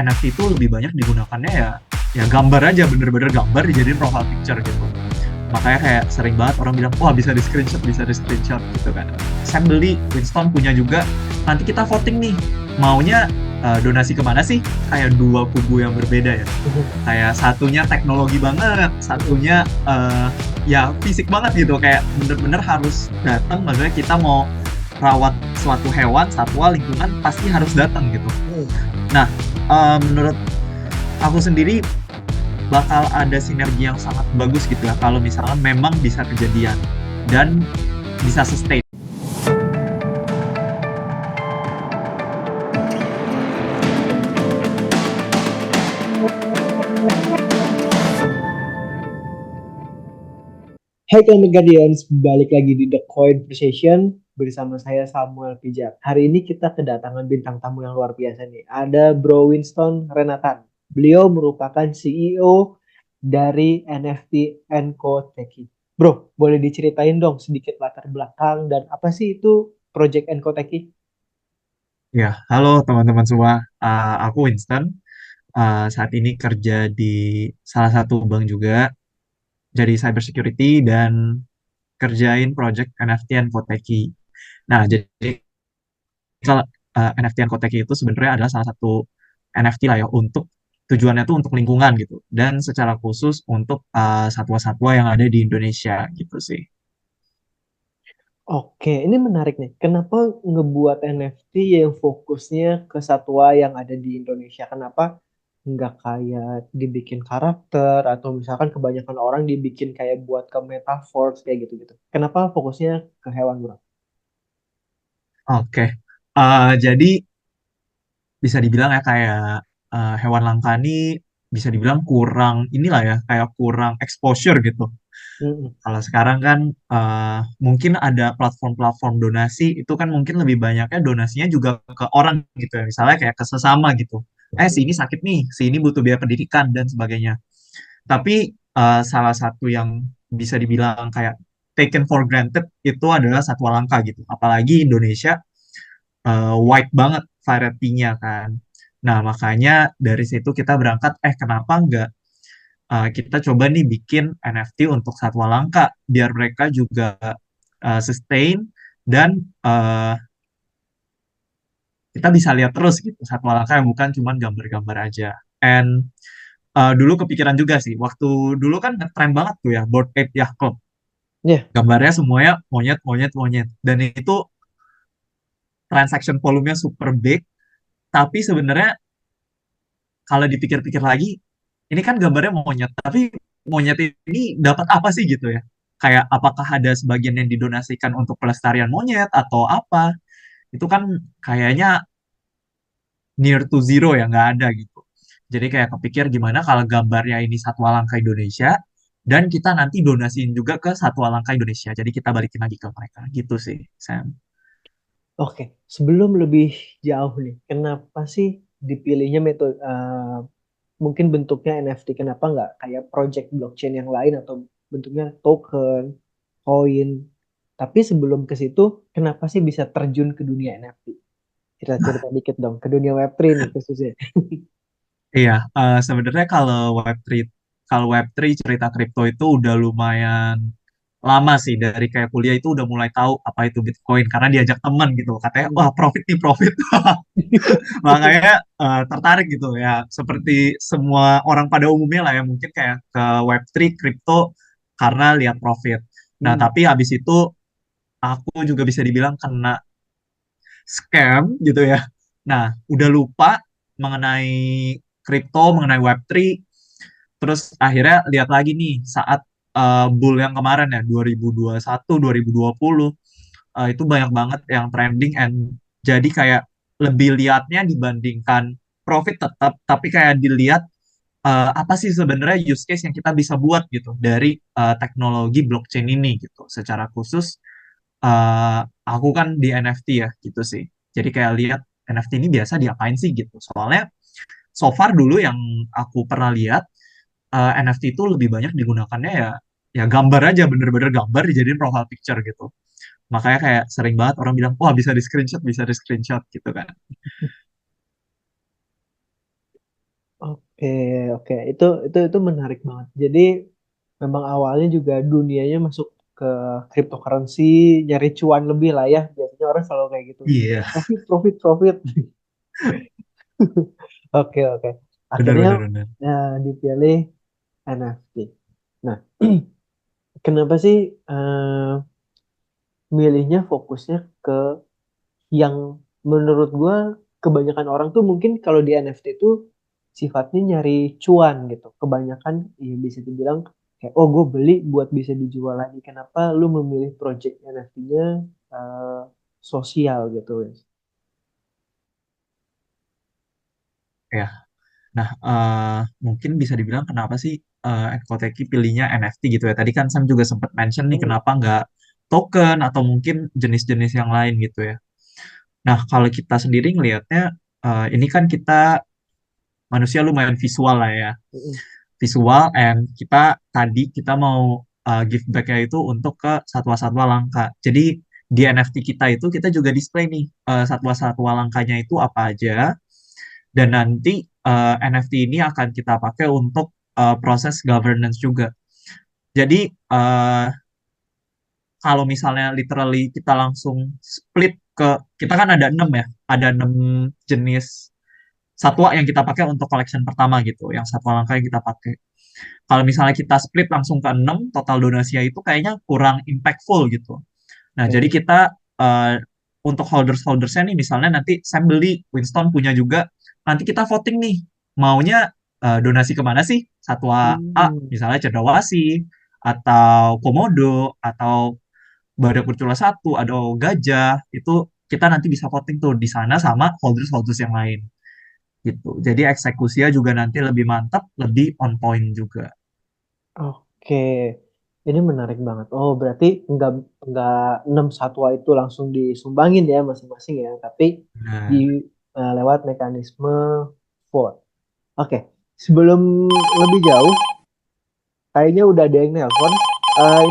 NFT itu lebih banyak digunakannya ya gambar aja, bener-bener gambar dijadiin profile picture gitu. Makanya kayak sering banget orang bilang, wah bisa di screenshot, bisa di screenshot gitu kan. Sam beli, Winston punya juga. Nanti kita voting nih, maunya donasi kemana sih? Kayak dua kubu yang berbeda ya. Kayak satunya teknologi banget, satunya ya fisik banget gitu. Kayak bener-bener harus datang, maksudnya kita mau rawat suatu hewan, satwa, lingkungan, pasti harus datang gitu. Nah, menurut aku sendiri bakal ada sinergi yang sangat bagus gitu ya kalau misalnya memang bisa kejadian dan bisa sustain. Hai Climate Guardians, balik lagi di The Coin Conversation bersama saya Samuel Pijak. Hari ini kita kedatangan bintang tamu yang luar biasa nih. Ada Bro Winston Renatan. Beliau merupakan CEO dari NFT Enco Teki. Bro, boleh diceritain dong sedikit latar belakang dan apa sih itu Project Enco Teki? Ya, halo teman-teman semua. Aku Winston. Saat ini kerja di salah satu bank juga, jadi cyber security dan kerjain project NFT and Koteki. Nah, jadi kalau NFT and Koteki itu sebenarnya adalah salah satu NFT lah ya untuk tujuannya tuh untuk lingkungan gitu dan secara khusus untuk satwa-satwa yang ada di Indonesia gitu sih. Oke, ini menarik nih. Kenapa ngebuat NFT yang fokusnya ke satwa yang ada di Indonesia? Kenapa nggak kayak dibikin karakter atau misalkan kebanyakan orang dibikin kayak buat ke metaverse kayak gitu-gitu? Kenapa fokusnya ke hewan, bro? Oke. Jadi bisa dibilang ya kayak hewan langka ini bisa dibilang kurang inilah ya kayak kurang exposure gitu. Mm-mm. Kalau sekarang kan mungkin ada platform-platform donasi itu kan mungkin lebih banyaknya donasinya juga ke orang gitu ya. Misalnya kayak ke sesama gitu. Si ini sakit nih, si ini butuh biaya pendidikan dan sebagainya. Tapi salah satu yang bisa dibilang kayak taken for granted itu adalah satwa langka gitu. Apalagi Indonesia wide banget variety-nya kan. Nah, makanya dari situ kita berangkat, kenapa nggak kita coba nih bikin NFT untuk satwa langka, biar mereka juga sustain dan uh, kita bisa lihat terus gitu satwa langka yang bukan cuma gambar-gambar aja. And dulu kepikiran juga sih, waktu dulu kan ngetren banget tuh ya, Bored Ape Yacht Club. Ya, Gambarnya semuanya monyet, monyet, monyet. Dan itu transaction volumenya super big, tapi sebenarnya kalau dipikir-pikir lagi, ini kan gambarnya monyet, tapi monyet ini dapat apa sih gitu ya? Kayak apakah ada sebagian yang didonasikan untuk pelestarian monyet atau apa? Itu kan kayaknya near to zero ya, nggak ada gitu. Jadi kayak kepikir gimana kalau gambarnya ini Satwa Langka Indonesia, dan kita nanti donasiin juga ke Satwa Langka Indonesia. Jadi kita balikin lagi ke mereka. Gitu sih, Sam. oke. Sebelum lebih jauh nih, kenapa sih dipilihnya metode mungkin bentuknya NFT? Kenapa nggak kayak project blockchain yang lain atau bentuknya token, koin? Tapi sebelum ke situ, kenapa sih bisa terjun ke dunia NFT? Cerita-cerita dikit dong, ke dunia Web3 nih khususnya. Iya, sebenarnya kalau Web3 cerita kripto itu udah lumayan lama sih dari kayak kuliah itu udah mulai tahu apa itu Bitcoin karena diajak teman gitu katanya Hmm. wah profit nih profit makanya tertarik gitu ya seperti semua orang pada umumnya lah ya mungkin kayak ke Web3 kripto karena lihat profit. Nah Hmm. tapi habis itu aku juga bisa dibilang kena scam gitu ya. Nah udah lupa mengenai kripto mengenai Web3. Terus akhirnya lihat lagi nih saat bull yang kemarin ya 2021 2020 itu banyak banget yang trending and jadi kayak lebih lihatnya dibandingkan profit tetap tapi kayak dilihat apa sih sebenarnya use case yang kita bisa buat gitu dari teknologi blockchain ini gitu. Secara khusus aku kan di NFT ya gitu sih. Jadi kayak lihat NFT ini biasa diapain sih gitu. Soalnya so far dulu yang aku pernah lihat NFT itu lebih banyak digunakannya ya gambar aja bener-bener gambar dijadiin profile picture gitu. Makanya kayak sering banget orang bilang wah bisa di screenshot gitu kan. Oke, itu menarik banget. Jadi memang awalnya juga dunianya masuk ke cryptocurrency, nyari cuan lebih lah ya. Biasanya orang selalu kayak gitu. Iya, Profit, profit, profit. Oke. benar Akhirnya benar benar. dipilih NFT. Nah, kenapa sih milihnya fokusnya ke yang menurut gua kebanyakan orang tuh mungkin kalau di NFT itu sifatnya nyari cuan gitu. Kebanyakan ya bisa dibilang kayak oh gue beli buat bisa dijual lagi. Kenapa lu memilih project NFT-nya sosial gitu, Wes? Ya. Nah, mungkin bisa dibilang kenapa sih Nkoteki pilihnya NFT gitu ya. Tadi kan Sam juga sempat mention nih Hmm, kenapa nggak token atau mungkin jenis-jenis yang lain gitu ya. Nah, kalau kita sendiri ngelihatnya, ini kan kita manusia lumayan visual lah ya. hmm, Visual, and kita mau give back-nya itu untuk ke satwa-satwa langka. Jadi di NFT kita itu kita juga display nih satwa-satwa langkanya itu apa aja, dan nanti NFT ini akan kita pakai untuk proses governance juga. Jadi kalau misalnya literally kita langsung split ke, kita kan ada 6 ya, ada 6 jenis satwa yang kita pakai untuk collection pertama gitu, yang satwa langka yang kita pakai. Kalau misalnya kita split langsung ke 6, total donasinya itu kayaknya kurang impactful gitu. Nah, jadi oke. kita eh, untuk holders-holdersnya nih, misalnya nanti Sam beli, Winston punya juga, nanti kita voting nih, maunya donasi kemana sih? Satwa A, Hmm, misalnya Cendrawasih, atau Komodo, atau Badak Bercula Satu, atau Gajah, itu kita nanti bisa voting tuh di sana sama holders-holders yang lain gitu. Jadi eksekusinya juga nanti lebih mantap, lebih on point juga. oke. Ini menarik banget. Oh, berarti nggak 6 satwa itu langsung disumbangin ya masing-masing ya, tapi di Nah, lewat mekanisme vote. Oke, sebelum lebih jauh, kayaknya udah ada yang nelpon.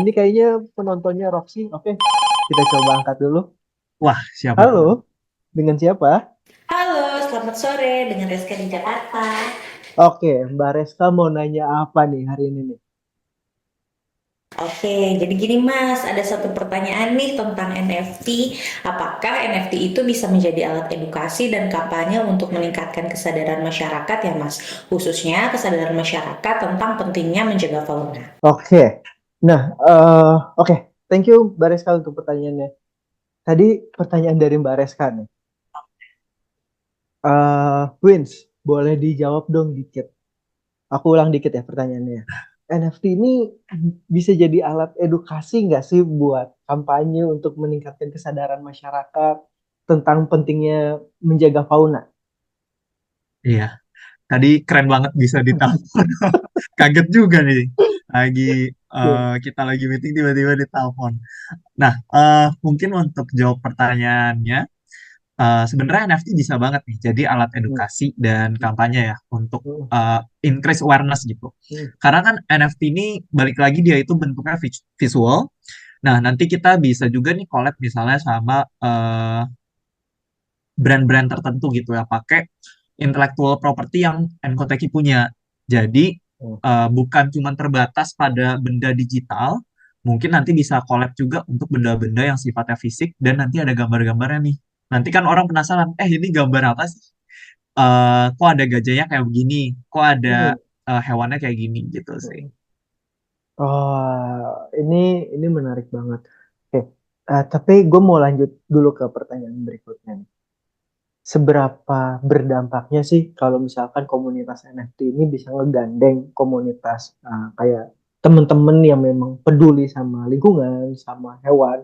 Ini kayaknya penontonnya Roxy. Oke, kita coba angkat dulu. wah, siapa tuh? Halo, dengan siapa? Halo, selamat sore dengan Reska di Jakarta. Oke, Mbak Reska mau nanya apa nih hari ini nih? Oke, jadi gini Mas, ada satu pertanyaan nih tentang NFT. Apakah NFT itu bisa menjadi alat edukasi dan kampanye untuk meningkatkan kesadaran masyarakat ya Mas? Khususnya kesadaran masyarakat tentang pentingnya menjaga fauna. Oke, nah, oke, thank you Mbak Reska untuk pertanyaannya. Tadi pertanyaan dari Mbak Reska nih. Wins, boleh dijawab dong dikit. Aku ulang dikit ya pertanyaannya. NFT ini bisa jadi alat edukasi nggak sih buat kampanye untuk meningkatkan kesadaran masyarakat tentang pentingnya menjaga fauna? Iya, tadi keren banget bisa ditelepon. Kaget juga nih. Lagi Oke. kita lagi meeting tiba-tiba ditelepon. Nah, mungkin untuk jawab pertanyaannya, sebenarnya NFT bisa banget nih jadi alat Hmm, edukasi dan kampanye ya untuk hmm, increase awareness gitu. hmm, Karena kan NFT ini balik lagi dia itu bentuknya visual. Nah, nanti kita bisa juga nih collab misalnya sama brand-brand tertentu gitu ya, pakai intellectual property yang Nkoteki punya. Jadi hmm. bukan cuma terbatas pada benda digital, mungkin nanti bisa collab juga untuk benda-benda yang sifatnya fisik dan nanti ada gambar-gambarnya nih. Nanti kan orang penasaran, ini gambar apa sih? Kok ada gajahnya kayak begini? Kok ada Hmm, hewannya kayak gini gitu sih. hmm. Oh, ini menarik banget. Oke, tapi gue mau lanjut dulu ke pertanyaan berikutnya nih. Seberapa berdampaknya sih kalau misalkan komunitas NFT ini bisa ngegandeng komunitas kayak temen-temen yang memang peduli sama lingkungan, sama hewan,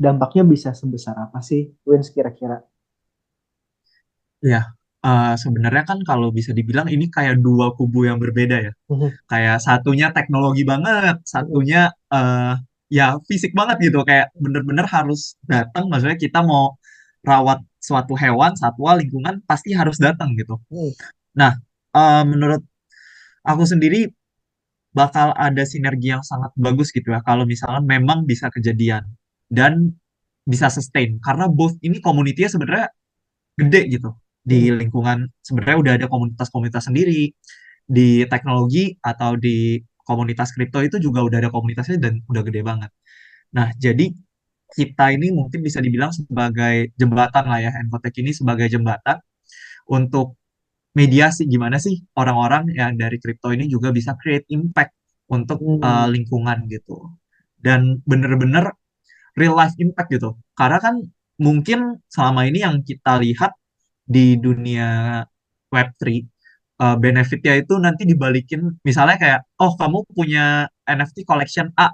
dampaknya bisa sebesar apa sih, Wins kira-kira? Ya, sebenarnya kan kalau bisa dibilang ini kayak dua kubu yang berbeda ya. Mhm, Kayak satunya teknologi banget, mhm, satunya eh, ya fisik banget gitu. Kayak bener-bener harus datang. Maksudnya kita mau rawat suatu hewan, satwa, lingkungan pasti harus datang gitu. mhm, Nah, menurut aku sendiri bakal ada sinergi yang sangat bagus gitu ya. Kalau misalnya memang bisa kejadian dan bisa sustain. Karena both ini community-nya sebenarnya gede gitu. Di mhm, lingkungan sebenarnya udah ada komunitas-komunitas sendiri. di teknologi atau di komunitas kripto itu juga udah ada komunitasnya dan udah gede banget. Nah, jadi kita ini mungkin bisa dibilang sebagai jembatan lah ya, Enkotek ini sebagai jembatan untuk mediasi gimana sih orang-orang yang dari kripto ini juga bisa create impact untuk Hmm. lingkungan gitu. Dan bener-bener real life impact gitu. Karena kan mungkin selama ini yang kita lihat di dunia Web3, benefitnya itu nanti dibalikin, misalnya kayak, oh kamu punya NFT collection A,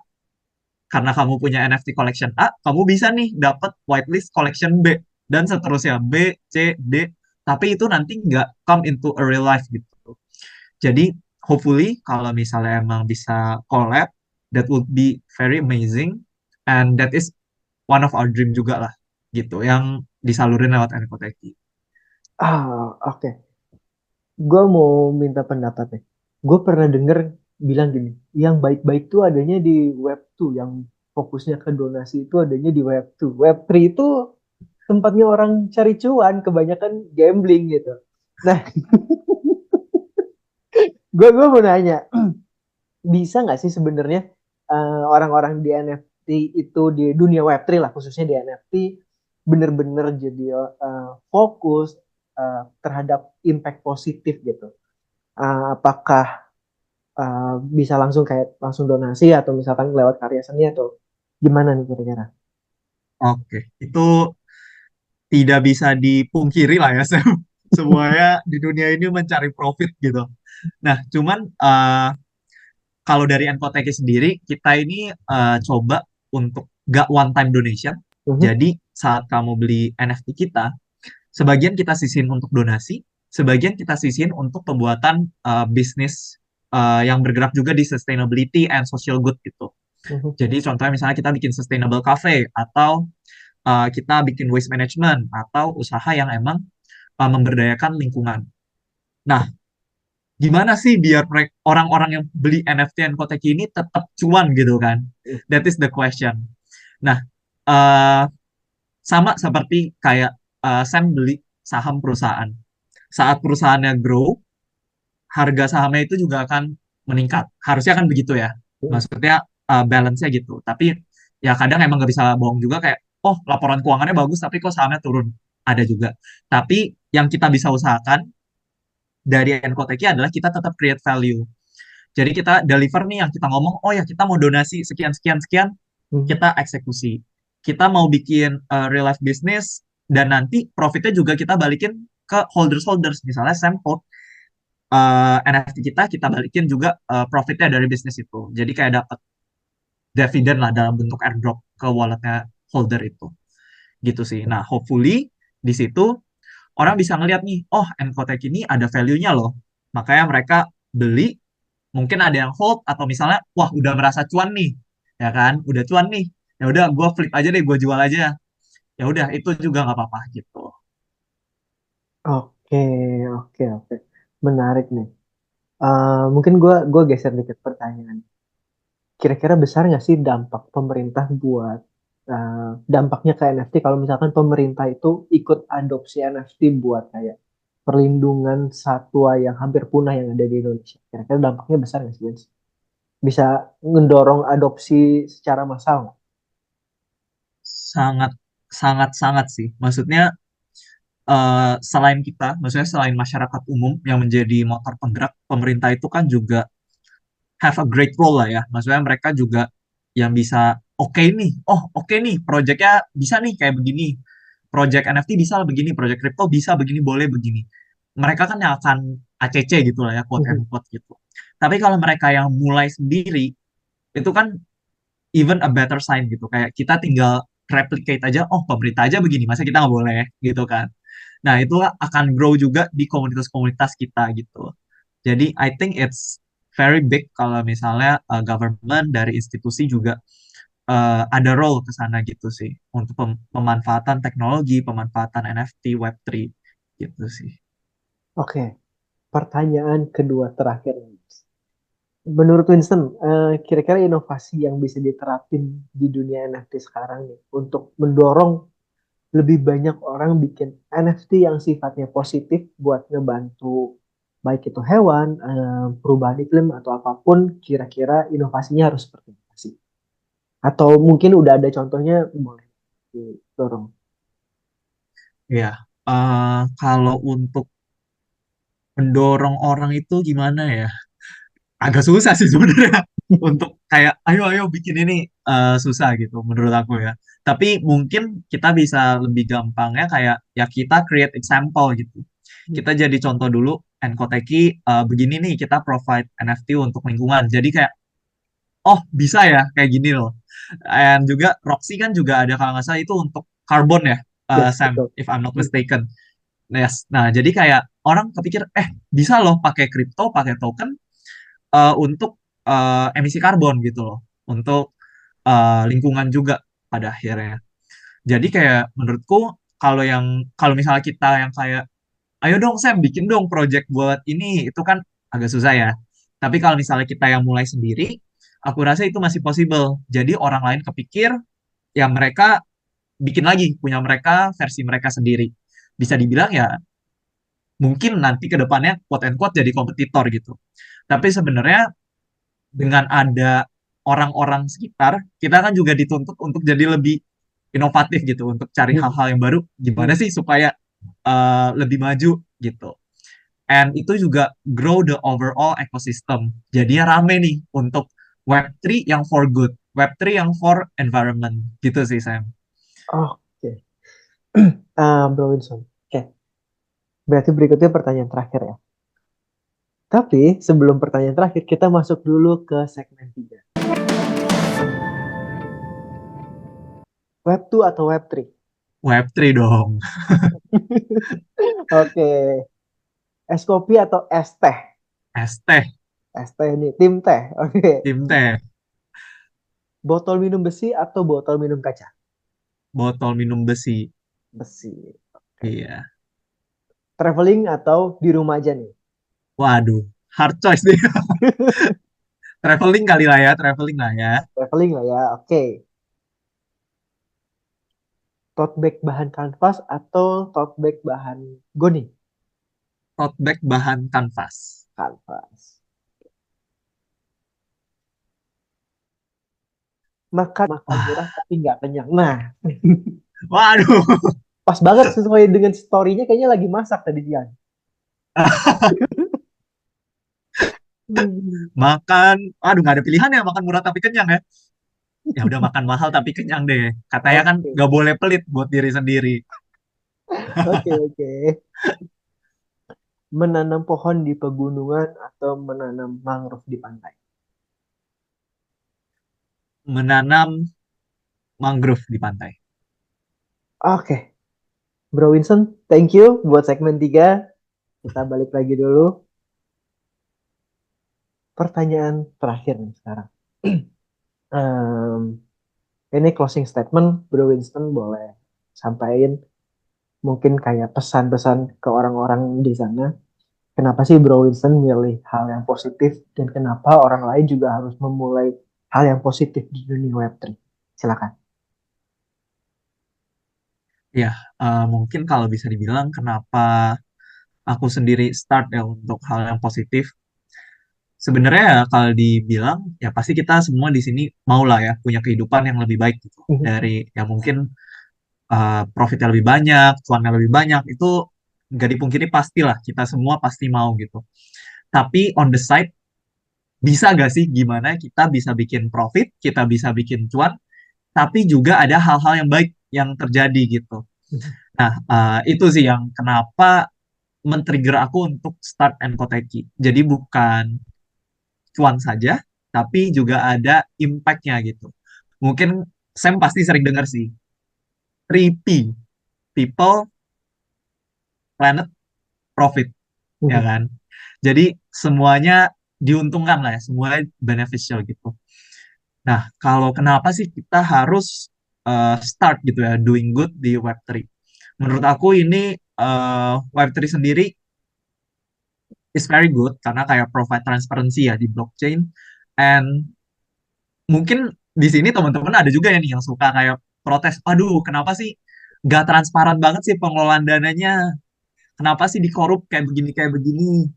karena kamu punya NFT collection A, kamu bisa nih dapat whitelist collection B, dan seterusnya B, C, D, tapi itu nanti nggak come into a real life gitu. Jadi, hopefully, kalau misalnya emang bisa collab, that would be very amazing, and that is one of our dream juga lah, gitu, yang disalurin lewat Nkoteki. Oke. Gue mau minta pendapat nih. Gue pernah denger bilang gini, yang baik-baik tuh adanya di web 2, yang fokusnya ke donasi itu adanya di web 2. Web 3 itu tempatnya orang cari cuan, kebanyakan gambling gitu. Nah, gue mau nanya, bisa nggak sih sebenarnya orang-orang di NFT itu di dunia Web3 lah, khususnya di NFT, bener-bener jadi fokus terhadap impact positif gitu. Apakah bisa langsung kayak langsung donasi atau misalkan lewat karya seni atau gimana nih kira-kira? Oke, itu tidak bisa dipungkiri lah ya, Sam. Semuanya di dunia ini mencari profit gitu. Nah, cuman kalau dari Nkoteki sendiri, kita ini coba untuk gak one time donation. Mhm, Jadi saat kamu beli NFT kita, sebagian kita sisihin untuk donasi, sebagian kita sisihin untuk pembuatan bisnis yang bergerak juga di sustainability and social good gitu. mhm, Jadi contohnya misalnya kita bikin sustainable cafe, atau kita bikin waste management, atau usaha yang emang memberdayakan lingkungan. Nah, gimana sih biar orang-orang yang beli NFT dan Kotek ini tetap cuan gitu kan? That is the question. Nah, eh, sama seperti kayak Sam beli saham perusahaan. Saat perusahaannya grow, harga sahamnya itu juga akan meningkat. Harusnya kan begitu ya. mhm. Maksudnya balance-nya gitu. Tapi ya kadang emang nggak bisa bohong juga, kayak, oh laporan keuangannya bagus tapi kok sahamnya turun. Ada juga. Tapi yang kita bisa usahakan dari Nkoteki adalah kita tetap create value. Jadi kita deliver nih, yang kita ngomong, oh ya kita mau donasi sekian sekian sekian, Mhm. kita eksekusi. Kita mau bikin real life business, dan nanti profitnya juga kita balikin ke holders-holders. Misalnya Sam hold NFT kita balikin juga profitnya dari bisnis itu. Jadi kayak dapat dividen lah dalam bentuk airdrop ke walletnya holder itu. Gitu sih. Nah, hopefully di situ orang bisa ngeliat nih, oh Nkotech ini ada value-nya loh. Makanya mereka beli, mungkin ada yang hold, atau misalnya wah udah merasa cuan nih, ya kan, udah cuan nih, ya udah gue flip aja deh, gue jual aja, ya udah itu juga nggak apa-apa gitu. Oke, oke, oke. Menarik nih. Mungkin gue geser dikit pertanyaan. Kira-kira besar nggak sih dampak pemerintah buat dampaknya ke NFT kalau misalkan pemerintah itu ikut adopsi NFT buat kayak perlindungan satwa yang hampir punah yang ada di Indonesia? Kira-kira dampaknya besar nggak sih, Vince? Bisa mendorong adopsi secara massal nggak? Sangat sangat sangat sih, maksudnya selain kita, maksudnya selain masyarakat umum yang menjadi motor penggerak, pemerintah itu kan juga have a great role lah ya. Maksudnya mereka juga yang bisa, oke nih, oh oke nih, projectnya bisa nih kayak begini, project NFT bisa lah begini, project crypto bisa begini, boleh begini. Mereka kan yang akan ACC gitu lah ya, quote and quote gitu. Tapi kalau mereka yang mulai sendiri, itu kan even a better sign gitu. Kayak kita tinggal replicate aja, oh pemerintah aja begini, masa kita nggak boleh gitu kan. Nah, itu akan grow juga di komunitas-komunitas kita gitu. Jadi, I think it's very big kalau misalnya government dari institusi juga ada role ke sana gitu sih, untuk pemanfaatan teknologi, pemanfaatan NFT, Web3 gitu sih. Oke, pertanyaan kedua terakhir. Menurut Winston, kira-kira inovasi yang bisa diterapin di dunia NFT sekarang nih untuk mendorong lebih banyak orang bikin NFT yang sifatnya positif buat ngebantu baik itu hewan, perubahan iklim atau apapun, kira-kira inovasinya harus seperti apa sih? Atau mungkin udah ada contohnya, boleh didorong. Ya, kalau untuk mendorong orang itu gimana ya? Agak susah sih sebenarnya untuk kayak ayo ayo bikin ini, susah gitu menurut aku ya. Tapi mungkin kita bisa lebih gampangnya kayak ya kita create example gitu. Kita jadi contoh dulu, Enkoteki begini nih kita provide NFT untuk lingkungan. Jadi kayak oh bisa ya kayak gini loh. Dan juga Roxy kan juga ada kalau nggak salah itu untuk carbon ya, Yes, Sam, betul. if I'm not mistaken. Yes. Nah, jadi kayak orang kepikir, bisa loh pakai kripto, pakai token untuk emisi karbon gitu loh, untuk lingkungan juga pada akhirnya. Jadi kayak menurutku kalau misalnya kita yang kayak, ayo dong Sam, bikin dong project buat ini, itu kan agak susah ya. Tapi kalau misalnya kita yang mulai sendiri, aku rasa itu masih possible. Jadi orang lain kepikir, ya mereka bikin lagi, punya mereka versi mereka sendiri. Bisa dibilang ya mungkin nanti ke depannya quote and quote jadi kompetitor gitu. Tapi sebenarnya dengan ada orang-orang sekitar, kita kan juga dituntut untuk jadi lebih inovatif gitu, untuk cari Hmm, hal-hal yang baru, gimana hmm. sih supaya lebih maju gitu. And itu juga grow the overall ecosystem. Jadinya rame nih untuk Web3 yang for good, Web3 yang for environment, gitu sih Sam. Oke. Bro Wilson. Oke, berarti berikutnya pertanyaan terakhir ya. Tapi sebelum pertanyaan terakhir, kita masuk dulu ke segmen 3. Web 2 atau Web 3? Web3 dong. Oke. Es kopi atau es teh? Es teh, Es teh ini, tim teh. Oke. tim teh, Botol minum besi atau botol minum kaca? botol minum besi. Besi. Oke. Iya. Traveling atau di rumah aja nih? Waduh, hard choice nih. Traveling kali lah ya, traveling lah ya. Traveling lah ya. Oke. Tote bag bahan kanvas atau tote bag bahan goni? Tote bag bahan kanvas. Kanvas. Makan makan Wah, murah tapi nggak kenyang. Nah, waduh. pas banget sesuai dengan story-nya kayaknya lagi masak tadi Dian. Hmm. Makan, aduh nggak ada pilihan ya, makan murah tapi kenyang ya. Ya udah makan mahal tapi kenyang deh. Katanya kan Oke, nggak boleh pelit buat diri sendiri. oke, oke. Menanam pohon di pegunungan atau menanam mangrove di pantai? Menanam mangrove di pantai. Oke, Bro Winston, thank you buat segmen 3. Kita balik lagi dulu. Pertanyaan terakhir nih sekarang. Em, ini closing statement, Bro Winston boleh sampaikan mungkin kayak pesan-pesan ke orang-orang di sana. Kenapa sih Bro Winston milih hal yang positif dan kenapa orang lain juga harus memulai hal yang positif di dunia Web3? Silakan. Ya, mungkin kalau bisa dibilang kenapa aku sendiri start ya untuk hal yang positif. Sebenarnya ya, kalau dibilang ya pasti kita semua di sini mau lah ya punya kehidupan yang lebih baik gitu. Dari ya mungkin profitnya lebih banyak, cuannya lebih banyak, itu nggak dipungkiri pastilah kita semua pasti mau gitu. Tapi on the side, bisa gak sih gimana kita bisa bikin profit, kita bisa bikin cuan, tapi juga ada hal-hal yang baik yang terjadi gitu. Nah, itu sih yang kenapa men-trigger aku untuk start Enkoteki. Jadi bukan cuan saja, tapi juga ada impact-nya gitu. Mungkin Sam pasti sering dengar sih, 3P, people, planet, profit, ya kan? Jadi semuanya diuntungkan lah ya, semuanya beneficial gitu. Nah, kalau kenapa sih kita harus start gitu ya, doing good di Web3? Menurut aku ini Web3 sendiri is very good karena kayak provide transparency ya di blockchain. And mungkin di sini teman-teman ada juga ya nih yang suka kayak protes, aduh kenapa sih gak transparan banget sih pengelolaan dananya? Kenapa sih dikorup kayak begini kayak begini?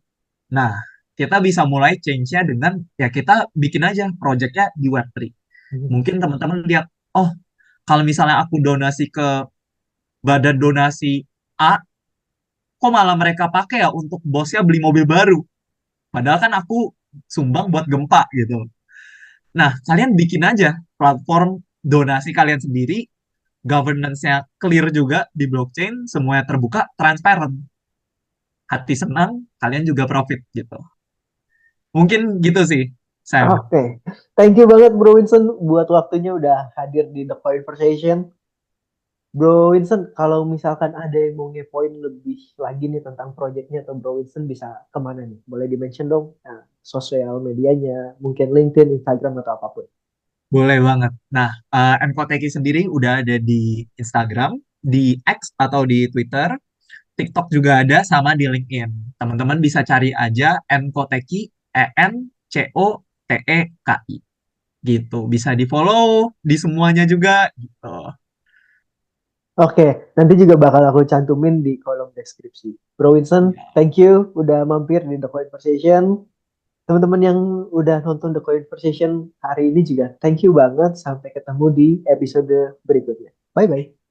Nah, kita bisa mulai change-nya dengan ya kita bikin aja project-nya di Web3. Mungkin teman-teman lihat, oh kalau misalnya aku donasi ke badan donasi A, kok malah mereka pakai ya untuk bosnya beli mobil baru. Padahal kan aku sumbang buat gempa gitu. Nah, kalian bikin aja platform donasi kalian sendiri, governance-nya clear juga di blockchain, semuanya terbuka, transparent. Hati senang, kalian juga profit gitu. Mungkin gitu sih, Sam. Oke, thank you banget Bro Winston buat waktunya udah hadir di The Conversation. Bro Winston, kalau misalkan ada yang mau ngepoin lebih lagi nih tentang proyeknya atau Bro Winston bisa kemana nih? Boleh di-mention dong, nah, sosial medianya, mungkin LinkedIn, Instagram atau apapun. Boleh banget. Nah, Nkoteki sendiri udah ada di Instagram, di X atau di Twitter, TikTok juga ada, sama di LinkedIn. Teman-teman bisa cari aja Nkoteki, ENCOTEKI. Gitu. Bisa di-follow di semuanya juga gitu. Oke, nanti juga bakal aku cantumin di kolom deskripsi. Bro Winston, Ya. thank you udah mampir di The Conversation. Teman-teman yang udah nonton The Conversation hari ini juga thank you banget. Sampai ketemu di episode berikutnya. Bye-bye.